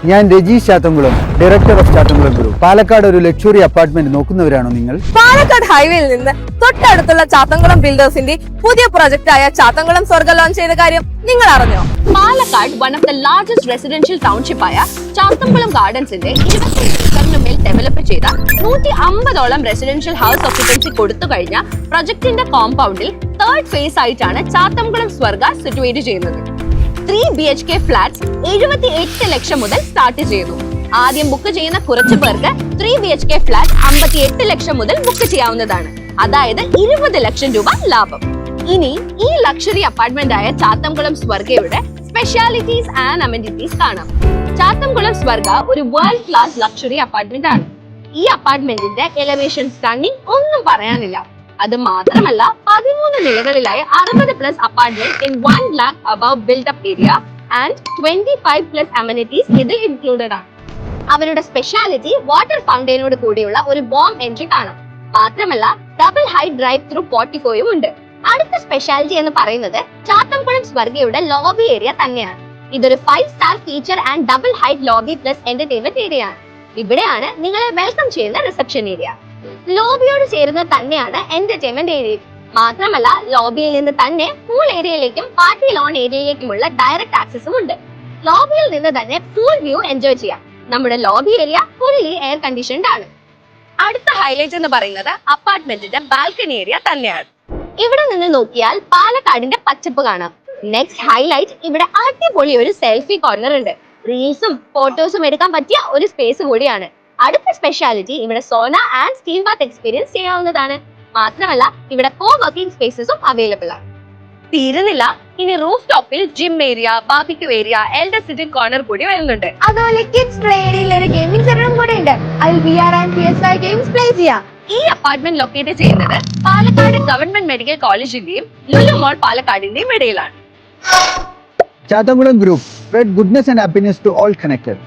ഞാൻ Rajeesh Chathamkulam, director of Chathamkulam group. Palakkad ഒരു luxury apartment നോക്കുന്നവരാണോ നിങ്ങൾ? പാലക്കാട് ഹൈവേയിൽ നിന്ന് തൊട്ടടുത്തുള്ള ചാത്തംകുളം ബിൽഡേഴ്സിന്റെ പുതിയ പ്രൊജക്റ്റായ ചാത്തംകുളം സ്വർഗ ലോഞ്ച് ചെയ്ത കാര്യം നിങ്ങൾ അറിഞ്ഞോ? Palakkad one of the largest residential township ആയ ചാത്തംകുളം ഗാർഡൻസിന്റെ 20 ഏക്കറിന് മേൽ ഡെവലപ്പ് ചെയ്ത 150ഓളം റെസിഡൻഷ്യൽ ഹൗസ് ഓക്യുപ്പൻസി കൊടുത്തു കഴിഞ്ഞ പ്രൊജക്ടിന്റെ കോമ്പൗണ്ടിൽ തേർഡ് ഫേസ് ആയിട്ടാണ് ചാത്തംകുളം സ്വർഗ സിറ്റുവേറ്റ് ചെയ്യുന്നത്. 3 BHK ഫ്ലാറ്റ്സ് 78 ലക്ഷം മുതൽ സ്റ്റാർട്ട് ചെയ്യുന്നു. ആദ്യം ബുക്ക് ചെയ്യുന്ന കുറച്ചു പേർക്ക് 3 BHK ഫ്ലാറ്റ് 58 ലക്ഷം മുതൽ ബുക്ക് ചെയ്യാവുന്നതാണ്. അതായത് 20 ലക്ഷം രൂപ ലാഭം. ഇനി ഈ ലക്ഷറി അപ്പാർട്ട്മെന്റ് ആയ ചാത്തംകുളം സ്വർഗയുടെ സ്പെഷ്യാലിറ്റീസ് ആൻഡ് അമെനിറ്റീസ് കാണാം. ചാത്തംകുളം സ്വർഗ ഒരു വേൾഡ് ക്ലാസ് ലക്ഷറി അപ്പാർട്ട്മെന്റ് ആണ്. ഈ അപ്പാർട്ട്മെന്റിന്റെ എലവേഷൻ സ്റ്റണ്ണിംഗ് ഒന്നും പറയാനില്ല. അത് മാത്രമല്ല 13 നിലകളിലായി 60+ apartment in 1 lakh above built up area and 25+ amenities ഇതിൽ ഇൻക്ലൂഡഡ് ആണ്. അവരുടെ സ്പെഷ്യാലിറ്റി വാട്ടർ ഫൗണ്ടൈനോട് കൂടിയുള്ള ഒരു ബോം എൻട്രി കാണാം. മാത്രമല്ല ഡബിൾ ഹൈറ്റ് ഡ്രൈവ് ത്രൂ പോർട്ടിഫോയും ഉണ്ട്. അടുത്ത സ്പെഷ്യാലിറ്റി എന്ന് പറയുന്നത് ചാത്തംകുളം സ്വർഗയുടെ ലോബി ഏരിയ തന്നെയാണ്. ഇതൊരു 5 star feature and double height lobby plus entertainment area ആണ്. ഇവിടെയാണ് നിങ്ങളെ വെൽക്കം ചെയ്യുന്ന റിസപ്ഷൻ ഏരിയ. ലോബിയോട് ചേരുന്ന തന്നെയാണ് എന്റർടൈൻമെന്റ് ഏരിയ. മാത്രമല്ല ലോബിയിൽ നിന്ന് തന്നെ പൂൾ ഏരിയയിലേക്കും പാർട്ടി ലോൺ ഏരിയയിലേക്കുമുള്ള ഡയറക്റ്റ് ആക്സസും ഉണ്ട്. ലോബിയിൽ നിന്ന് തന്നെ പൂൾ വ്യൂ എൻജോയ് ചെയ്യാം. നമ്മുടെ lobby area fully air conditioned ആണ്. അടുത്ത ഹൈലൈറ്റ് എന്ന് പറയുന്നത് അപ്പാർട്ട്മെന്റിന്റെ ബാൽക്കണി ഏരിയ തന്നെയാണ്. ഇവിടെ നിന്ന് നോക്കിയാൽ പാലക്കാടിന്റെ പച്ചപ്പ് കാണാം. നെക്സ്റ്റ് ഹൈലൈറ്റ്, ഇവിടെ അടിപൊളി ഒരു സെൽഫി കോർണർ ഉണ്ട്. റീൽസും ഫോട്ടോസും എടുക്കാൻ പറ്റിയ ഒരു സ്പേസ് കൂടിയാണ്. അടുത്ത സ്പെഷ്യാലിറ്റി, ഇവിടെ Sona and steam Baat experience ചെയ്യാവുന്നതാണ്. മാത്രമല്ല ഇവിടെ കോ വർക്കിംഗ് സ്പേസസും അവൈലബിൾ ആണ്. തീരുന്നില്ല, ഇനി റൂഫ് ടോപ്പിൽ gym area, barbecue area, elder sitting corner കൂടി വരുന്നുണ്ട്. അതുപോലെ കിഡ്സ് പ്ലേ ഏരിയയിൽ ഒരു ഗെയിമിംഗ് സെന്ററും കൂടെ ഉണ്ട്. അതിൽ VR and PS5 games play ചെയ്യാം. ഈ അപ്പാർട്ട്മെന്റ് ലൊക്കേറ്റ് ചെയ്യുന്നത് പാലക്കാട് ഗവൺമെന്റ് മെഡിക്കൽ കോളേജിന്റെയും ലുലു മോൾ പാലക്കാടിന്റെയും ഇടയിലാണ്. Chathamkulam Group spread goodness and happiness to all connected.